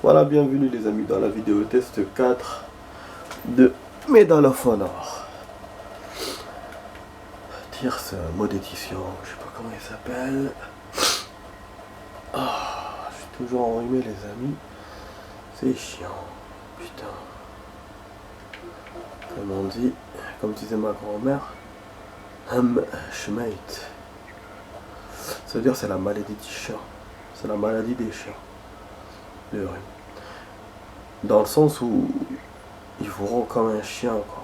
Voilà, bienvenue les amis dans la vidéo test 4 de Medal of Honor. Tire ce mode édition, je sais pas comment il s'appelle. Je suis toujours enrhumé les amis. C'est chiant, putain. Comme on dit, comme disait ma grand-mère, Schmeit. Ça veut dire c'est la maladie du chien. C'est la maladie des chiens. Le rhume. Dans le sens où ils vous rend comme un chien, quoi.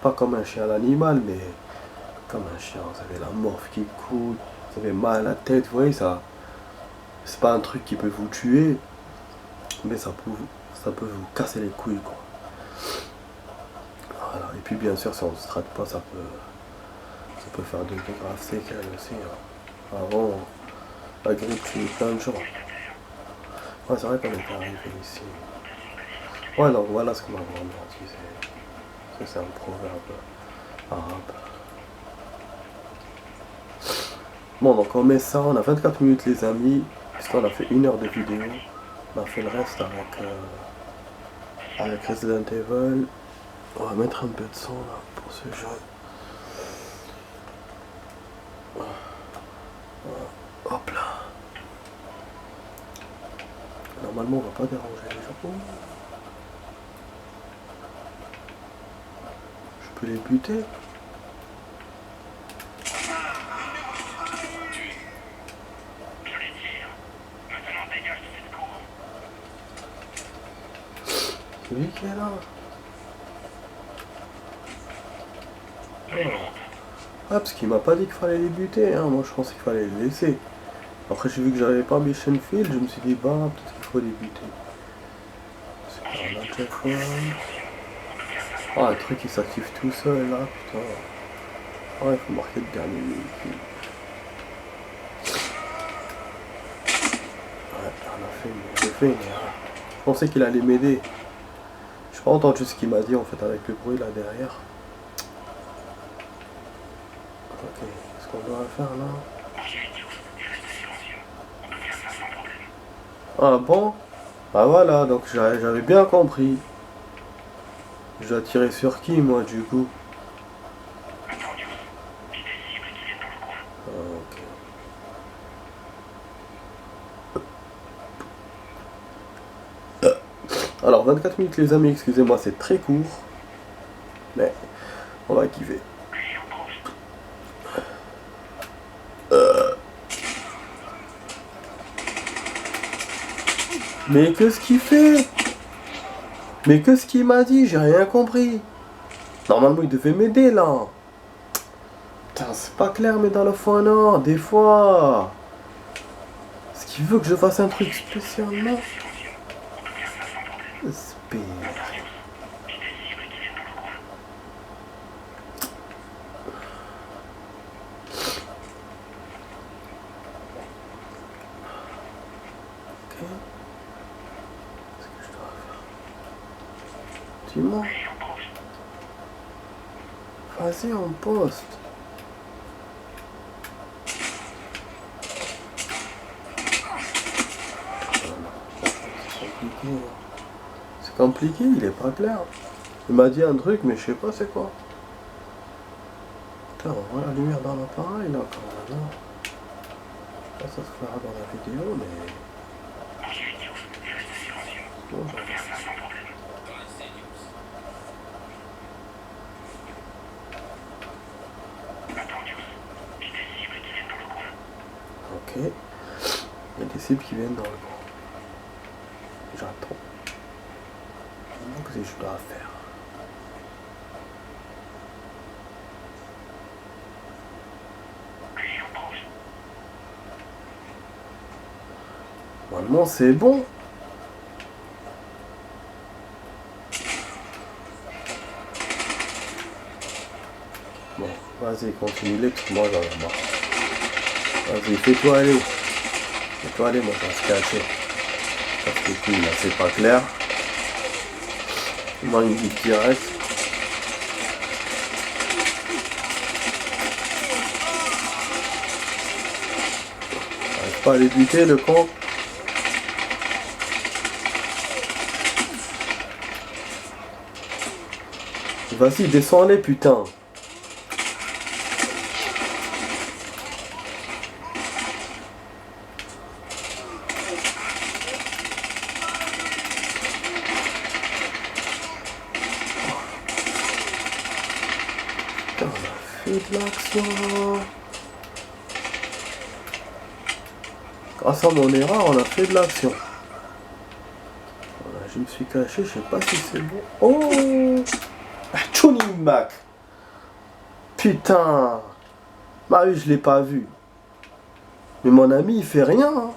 Pas comme un chien à l'animal, mais comme un chien. Vous avez la morphe qui coule, vous avez mal à la tête, vous voyez ça. C'est pas un truc qui peut vous tuer, mais ça peut vous casser les couilles, quoi. Voilà. Et puis bien sûr, si on ne se traite pas, ça peut faire de graves séquelles aussi. Hein. Avant, la grippe tue plein de gens. Ouais, c'est vrai qu'on est arrivé ici. Ouais, donc voilà ce que ma grand-mère disait. C'est un proverbe arabe. Bon, donc on met ça, on a 24 minutes les amis, puisqu'on a fait 1 heure de vidéo. On a fait le reste avec Resident Evil. On va mettre un peu de son là pour ce jeu. Hop là. Normalement on va pas déranger les gens. Je peux les buter. C'est lui qui est là. Ah, parce qu'il m'a pas dit qu'il fallait les buter, hein. Moi je pensais qu'il fallait les laisser. Après j'ai vu que j'avais pas Mission Field, je me suis dit bah peut-être qu'il faut les buter. C'est pas un autre fois. Ah, le truc il s'active tout seul là, putain. Ah, il faut marquer le dernier véhicule. Ouais, on a fait une erreur. Je pensais qu'il allait m'aider. Je n'ai pas entendu ce qu'il m'a dit en fait avec le bruit là derrière. Ok, qu'est-ce qu'on doit faire là? Ah bon? Ah voilà, donc j'avais bien compris. Je dois tirer sur qui moi du coup? Ok. Alors 24 minutes les amis, excusez-moi, c'est très court. Mais on va kiffer. Mais qu'est-ce qu'il fait? Mais qu'est-ce qu'il m'a dit? J'ai rien compris. Normalement il devait m'aider là. Putain, c'est pas clair mais dans le fond non, des fois. Est-ce qu'il veut que je fasse un truc spécialement? Espère. Qu'est-ce que je dois faire? Dis-moi. Vas-y, on poste. C'est compliqué, il est pas clair. Il m'a dit un truc, mais je sais pas c'est quoi. Putain, on voit la lumière dans l'appareil là quand même. Ça se fera dans la vidéo, mais. Bon, ok. Il y a des cibles qui viennent dans le coin. J'attends. Qu'est-ce que je dois faire? Normalement c'est bon. Bon, vas-y, continue-les, parce que moi j'en ai marre. Vas-y, fais-toi aller. Fais-toi aller, moi je vais se cacher. Parce que puis, là, c'est pas clair. Moi, une vie qui reste. J'arrive pas à les buter, le con. Vas-y, descends-les, putain. Putain, on a fait de l'action. Grâce à mon erreur, on a fait de l'action. Voilà, je me suis caché, je sais pas si c'est bon. Oh, Johnny Mac. Putain. Bah oui, je l'ai pas vu. Mais mon ami, il fait rien. Hein.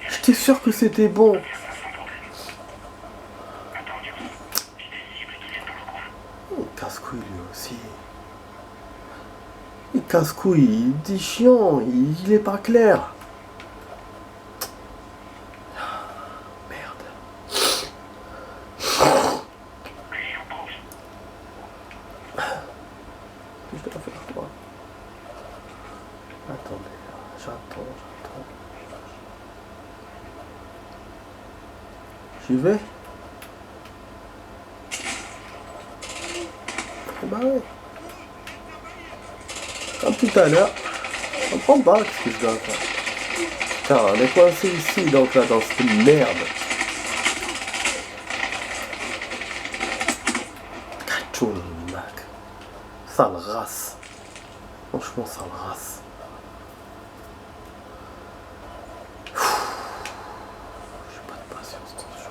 J'étais sûr que c'était bon. Il casse-couille lui aussi. Il casse-couille, il dit chiant, il est pas clair. Merde. Je dois faire quoi? Attendez, j'attends. J'y vais? Bah ouais. Comme tout à l'heure. Je comprends pas ce que je dois faire. Putain, on est coincé ici, donc là, dans cette merde. Johnny Mac. Sale race. Franchement, sale race. J'ai pas de patience dans ce jeu.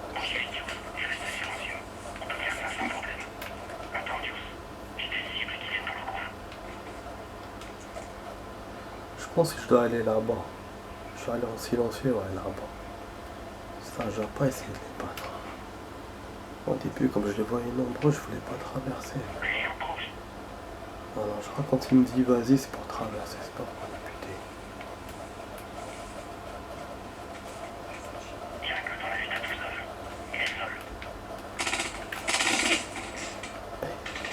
Je pense que je dois aller là-bas. Je vais aller en silencieux, ouais, là-bas. Ça, je vais pas essayer de les battre. Au début, comme je les voyais nombreux, je voulais pas traverser. Alors, je crois que quand il me dit vas-y, c'est pour traverser, c'est pas pour me buter.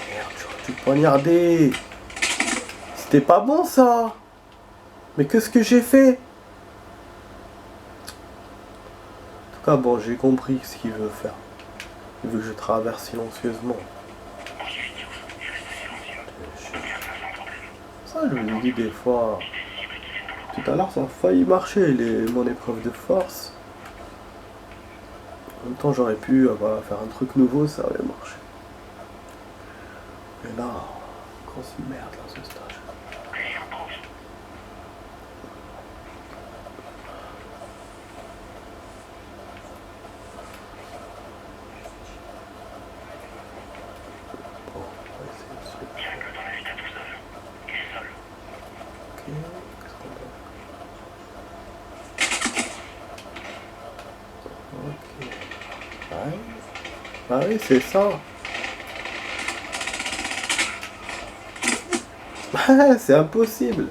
Merde, j'aurais dû poignarder. C'était pas bon ça. Mais qu'est-ce que j'ai fait? En tout cas, bon, j'ai compris ce qu'il veut faire. Il veut que je traverse silencieusement. Ça, je vous dis des fois. Tout à l'heure, ça a failli marcher, mon épreuve de force. En même temps, j'aurais pu faire un truc nouveau, ça aurait marché. Mais là, grosse merde là, ce stage. Bon, on va essayer de se... Ok, qu'est-ce qu'on doit... Ok. Ouais. Ah oui, c'est ça. C'est impossible.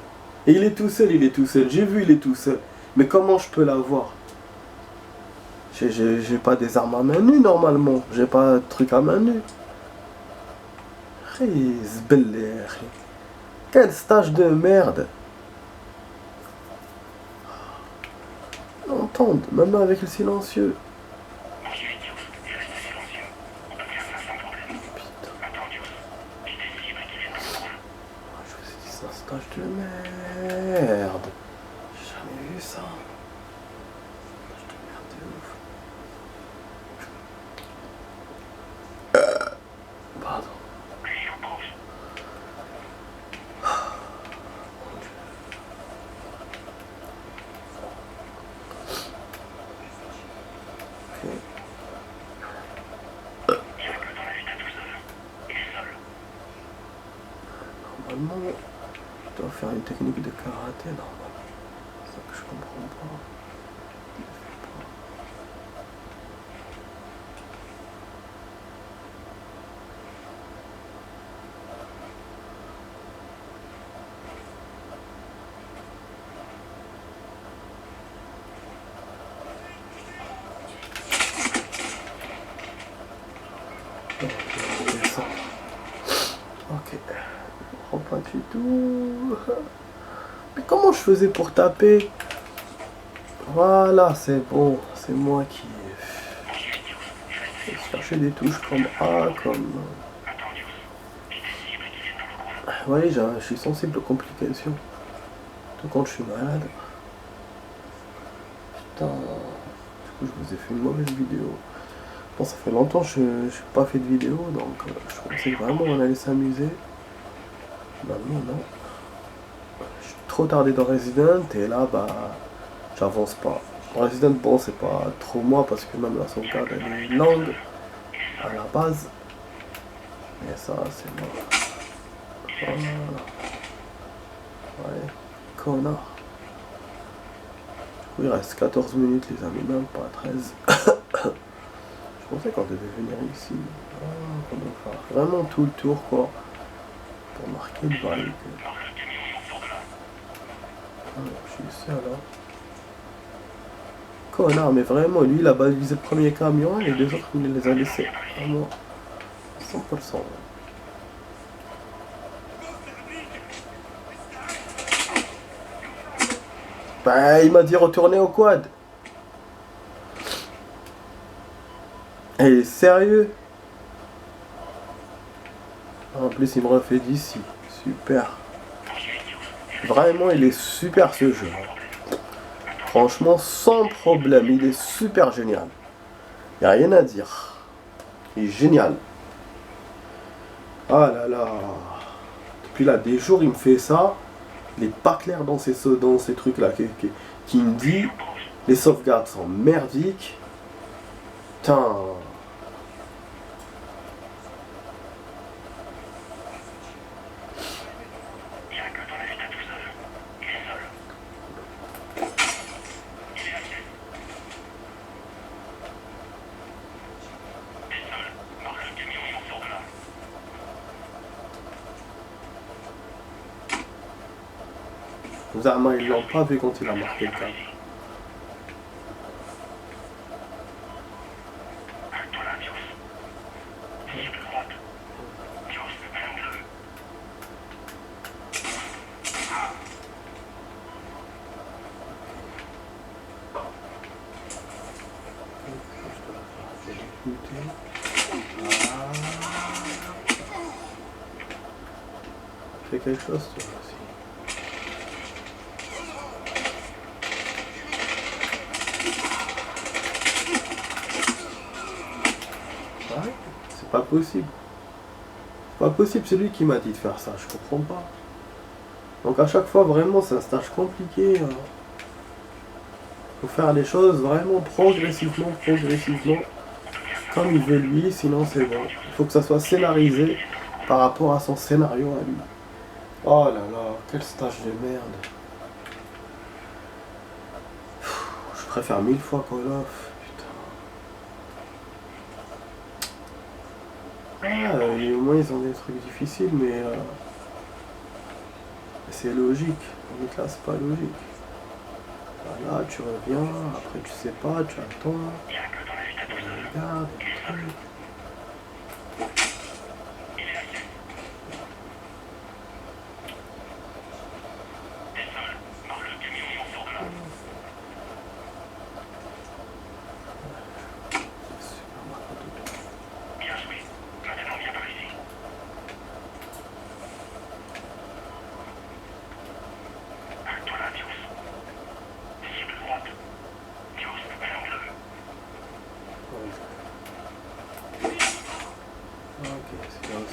Et il est tout seul, J'ai vu, il est tout seul. Mais comment je peux l'avoir? J'ai pas des armes à main nue normalement. J'ai pas de truc à main nue. Quel stage de merde. Entendre, même avec le silencieux. C'est un stage de merde. J'ai jamais vu ça. Stage de merde de ouf. Pardon. Normalement, je dois faire une technique de karaté, normalement. C'est ça que je comprends pas. Ok, je comprends pas du tout. Mais comment je faisais pour taper? Voilà, c'est bon, c'est moi qui ai... chercher des touches comme A, comme... Ouais, je suis sensible aux complications. Tout quand je suis malade. Putain. Du coup, je vous ai fait une mauvaise vidéo. Bon, ça fait longtemps que je n'ai pas fait de vidéo, donc je pensais vraiment qu'on allait s'amuser. Maintenant, non. Je suis trop tardé dans Resident, et là, bah, j'avance pas. Resident, bon, c'est pas trop moi, parce que même la sauvegarde, elle est longue à la base. Mais ça, c'est moi. Voilà. Ouais, connard. Du coup, il reste 14 minutes, les amis, même pas 13. Je pensais qu'on devait venir ici. Qu'on devait faire vraiment tout le tour, quoi. Pour marquer le bail. Je suis ici, alors. Connard, mais vraiment, lui, il a balisé le premier camion, et les deux autres, il les a laissés. Vraiment. 100%. Bah, il m'a dit retourner au quad. Et sérieux? En plus, il me refait d'ici. Super. Vraiment, il est super ce jeu. Franchement, sans problème. Il est super génial. Il n'y a rien à dire. Il est génial. Ah là là. Depuis là, des jours, il me fait ça. Il est pas clair dans ces trucs-là. Qui me dit les sauvegardes sont merdiques. Putain. Bizarrement, ils l'ont pas vu quand il a marqué le câble. Fais quelque chose, toi aussi. Ouais, c'est pas possible. C'est pas possible, c'est lui qui m'a dit de faire ça, je comprends pas. Donc à chaque fois, vraiment, c'est un stage compliqué. Faut faire les choses vraiment progressivement, comme il veut lui, sinon c'est bon. Il faut que ça soit scénarisé par rapport à son scénario à lui. Oh là là, quel stage de merde. Je préfère 1000 fois Call of, putain. Ah, au moins ils ont des trucs difficiles, mais c'est logique. Donc là, c'est pas logique. Voilà, tu reviens, après tu sais pas, tu attends. On regarde, des trucs.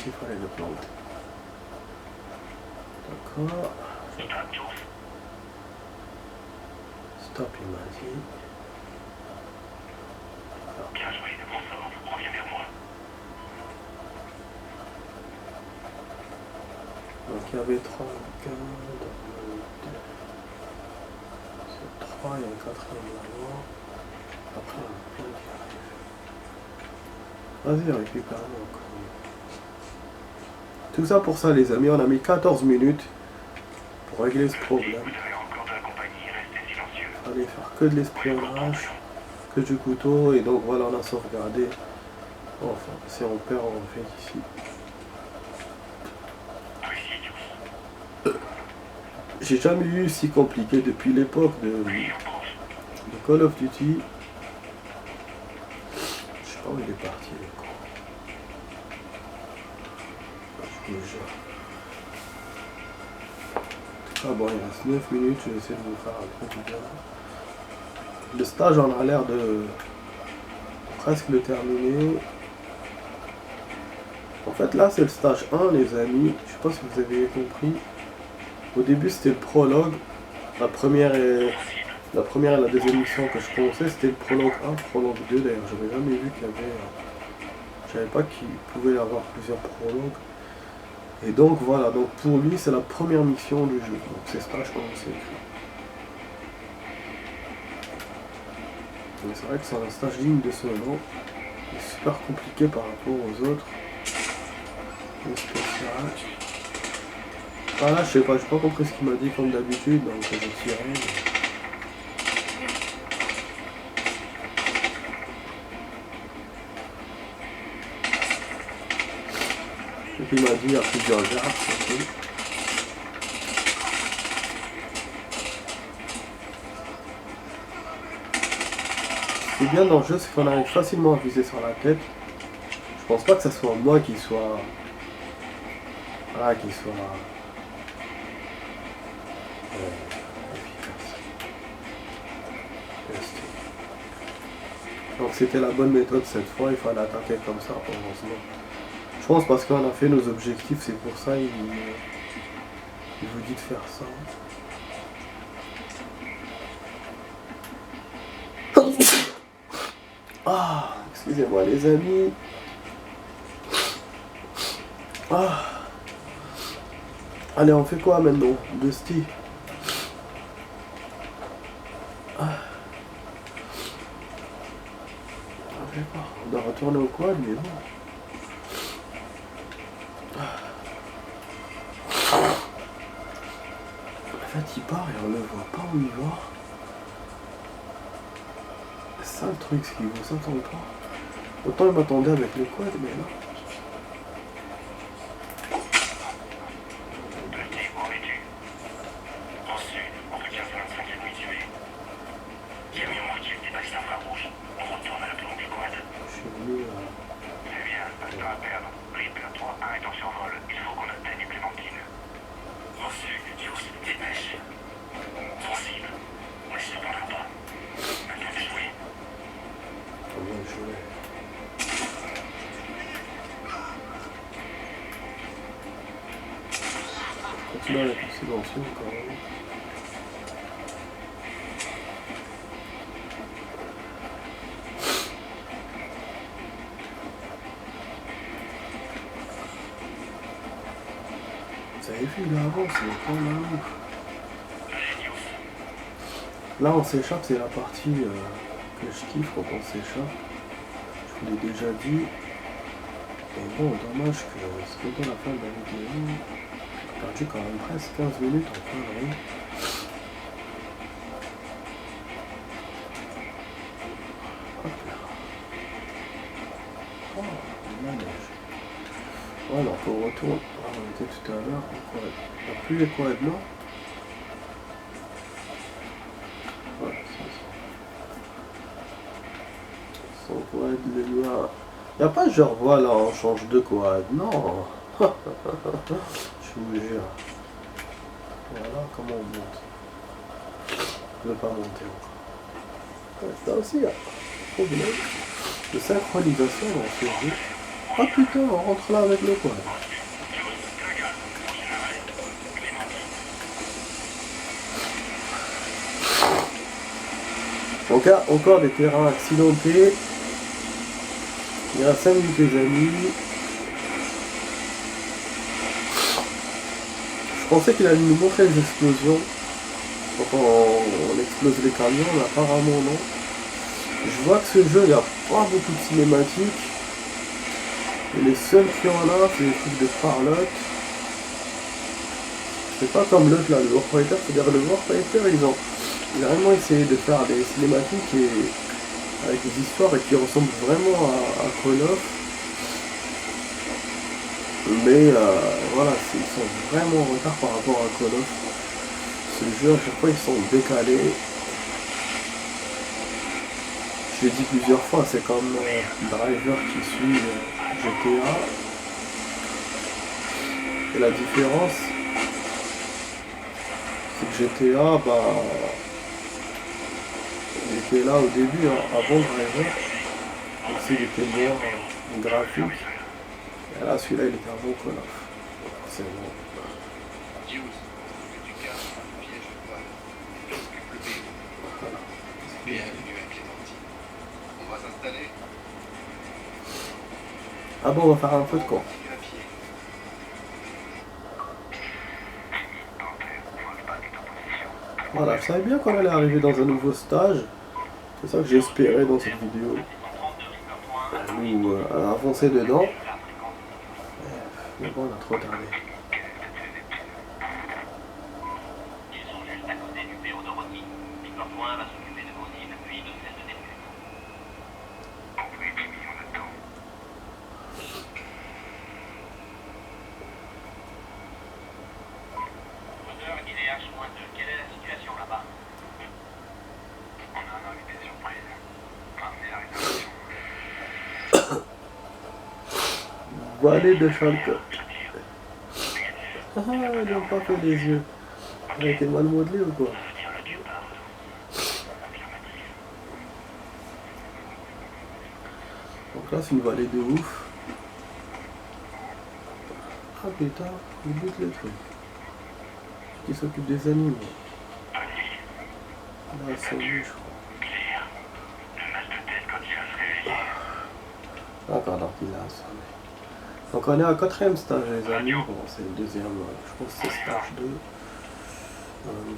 Il fallait le planter. D'accord. Stop, il m'a dit. Bien joué, mon sort, reviens vers moi. Donc il y avait 3 gardes. C'est 3, il y a un quatrième là-bas. Après, il y a plein qui arrive. Vas-y, récupère-le encore. Tout ça pour ça, les amis, on a mis 14 minutes pour régler ce problème. Vous avez encore de la compagnie, restez silencieux. Fallait faire que de l'espionnage, que du couteau, et donc voilà, on a sauvegardé. Enfin, si on perd, on fait ici. J'ai jamais eu si compliqué depuis l'époque de Call of Duty. Je sais Oh, il est parti, le con. Je vous jure. Ah bon, il reste 9 minutes, je vais essayer de vous faire un truc bien. Le stage en a l'air de presque le terminer. En fait là c'est le stage 1 les amis, je sais pas si vous avez compris. Au début c'était le prologue. La première et la deuxième mission que je connaissais c'était le prologue 1, prologue 2 d'ailleurs. J'avais jamais vu qu'il y avait. Je savais pas qu'il pouvait y avoir plusieurs prologues. Et donc voilà, donc pour lui c'est la première mission du jeu. Donc c'est stage comme c'est écrit. Donc c'est vrai que c'est un stage digne de ce nom. C'est super compliqué par rapport aux autres. Le spécial. Ah là je sais pas, j'ai pas compris ce qu'il m'a dit comme d'habitude, donc j'ai tiré. Et puis il m'a dit il y a plusieurs gardes, surtout. Ce qui est bien dans le jeu, c'est qu'on arrive facilement à viser sur la tête. Je pense pas que ce soit moi qui soit. Ah, qui soit. Efficace. Donc c'était la bonne méthode cette fois, il fallait attaquer comme ça, heureusement. Je pense parce qu'on a fait nos objectifs, c'est pour ça il vous dit de faire ça. Ah, excusez-moi les amis. Ah. Allez, on fait quoi maintenant, Dusty? Ah. On doit retourner au quad, mais bon. En fait, il part et on ne voit pas où il va. C'est ça le truc, c'est qu'il ne s'entend pas. Autant il m'attendait avec le quad, mais là. Continue avec le silencieux quand même. Vous avez vu, il avance, il est pas là. Là, on s'échappe, c'est la partie que je kiffe quand on s'échappe. Je vous l'ai déjà dit. Et bon, dommage que c'est bientôt la fin de la vidéo. J'ai perdu quand même presque 15 minutes en connerie. Hop là. Oh, la neige. Voilà, on retourne. Ah, on était tout à l'heure. Il n'y a plus les quads là. Voilà, c'est ça. Sans quad, les noirs. Il n'y a pas genre voilà, on change de quad. Non. Je vous jure. Voilà comment on monte. Je ne veux pas monter encore. Ouais, ça aussi, il y a un problème de synchronisation dans ce jeu. Ah putain, on rentre là avec le quad. Donc là, encore des terrains accidentés. Il y a 5 minutes les amis. Je pensais qu'il allait nous montrer les explosions. Quand on explose les camions, mais apparemment non. Je vois que ce jeu, il n'y a pas beaucoup de cinématiques. Et les seuls qui en a, c'est des trucs de parlotte. C'est pas comme l'autre là, le Warfighter. C'est-à-dire le Warfighter, ils ont vraiment essayé de faire des cinématiques et avec des histoires et qui ressemblent vraiment à Call of. Mais voilà, ils sont vraiment en retard par rapport à Call of. Ce jeu, à chaque fois, ils sont décalés. Je l'ai dit plusieurs fois, c'est comme Driver qui suit GTA. Et la différence, c'est que GTA, il était là au début, hein, avant Driver. Aussi, il était moins graphique. Et là, celui-là, il était avant Call of. C'est bon. Ah bon, on va faire un peu de camp. Voilà, je savais bien qu'on allait arriver dans un nouveau stage. C'est ça que j'espérais dans cette vidéo. Nous avancer dedans. Mais bon, on a trop tardé. Valet de Schalke. Ah, ils n'ont pas fait les yeux. Il a été mal modelé ou quoi? Donc là, c'est une vallée de ouf. Ah putain, il bute les trucs. Qui s'occupe des animaux. Là, c'est lui, je crois. D'accord, donc il a assommé. Donc on est à 4ème stage les amis, bon c'est le deuxième, je pense que c'est stage 2.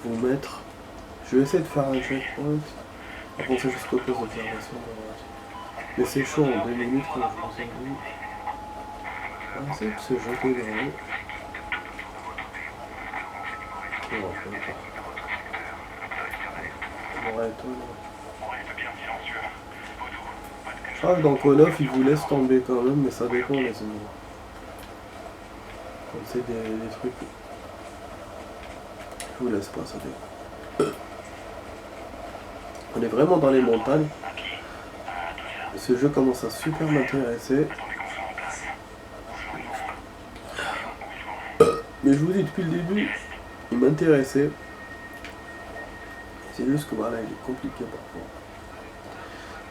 Vous mettre, je vais essayer de faire un checkpoint, avancer jusqu'au poste d'observation. Mais c'est chaud en 2 minutes comme je vous ai dit. On va essayer de se jeter dans l'eau. Non, je peux pas. Ouais, toi, non. Je crois que dans Call of, ils vous laissent tomber quand même, mais ça dépend les ennemis. Comme c'est des trucs. Je vous laisse pas, ça dépend. On est vraiment dans les montagnes. Ce jeu commence à super m'intéresser. Mais je vous dis, depuis le début, il m'intéressait. C'est juste que voilà, il est compliqué parfois.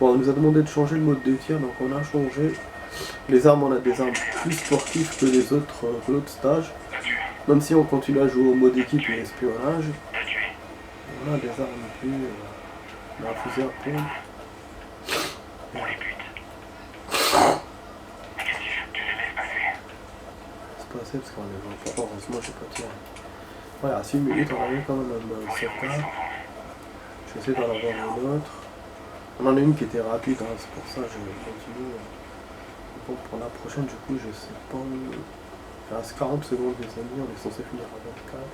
Bon, on nous a demandé de changer le mode de tir, donc on a changé. Les armes, on a des armes plus sportives que les autres, que l'autre stage. Même si on continue à jouer au mode équipe et espionnage. On a des armes plus... on a un fusil à pompe. C'est passé parce qu'on les voit pas. Heureusement, j'ai pas tiré. Ouais, à 6 minutes, on a eu quand même un sauvegarde. Je vais essayer d'en avoir une autre. On en a une qui était rapide, hein, c'est pour ça que je continue. Bon, pour la prochaine, du coup, je sais pas. Il reste 40 secondes, les amis, on est censé finir à 24.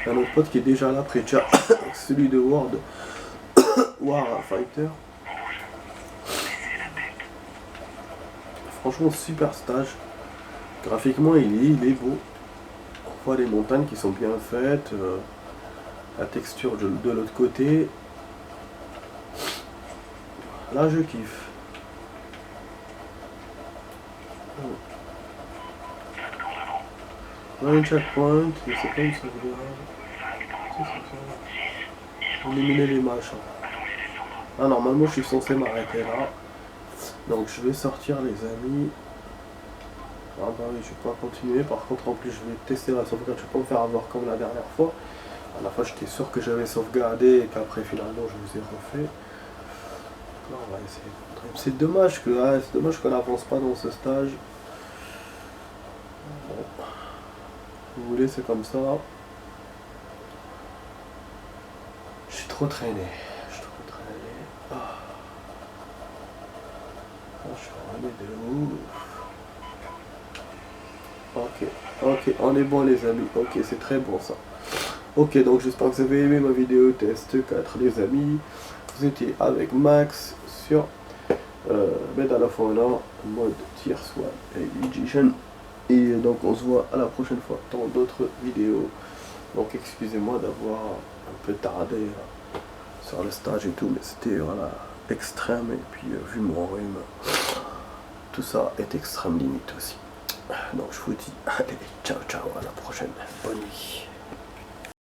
Il y a un autre pote qui est déjà là, Precha, celui de Warfighter. Franchement, super stage. Graphiquement, il est beau. On voit les montagnes qui sont bien faites. La texture de l'autre côté. Là, je kiffe. On a une checkpoint, mais c'est pas une sauvegarde. Éliminer les machins. Ah, normalement, je suis censé m'arrêter là. Donc, je vais sortir, les amis. Ah bah oui, je vais pas continuer. Par contre, en plus, je vais tester la sauvegarde. Je vais pas me faire avoir comme la dernière fois. À la fois, j'étais sûr que j'avais sauvegardé et qu'après, finalement, je vous ai refait. Là, on va essayer. C'est dommage qu'on n'avance pas dans ce stage. Bon. Vous voulez, c'est comme ça. Je suis trop traîné. Ah. Je suis revenu de ouf. Ok, on est bon les amis. Ok, c'est très bon ça. Ok, donc j'espère que vous avez aimé ma vidéo test 4 les amis. Vous étiez avec Max sur Medal of Honor, mode Tier Sword et Legend. Et donc on se voit à la prochaine fois dans d'autres vidéos. Donc excusez-moi d'avoir un peu tardé sur le stage et tout, mais c'était voilà, extrême, et puis vu mon rhume, tout ça est extrême limite aussi. Donc je vous dis, allez, ciao ciao, à la prochaine, bonne nuit.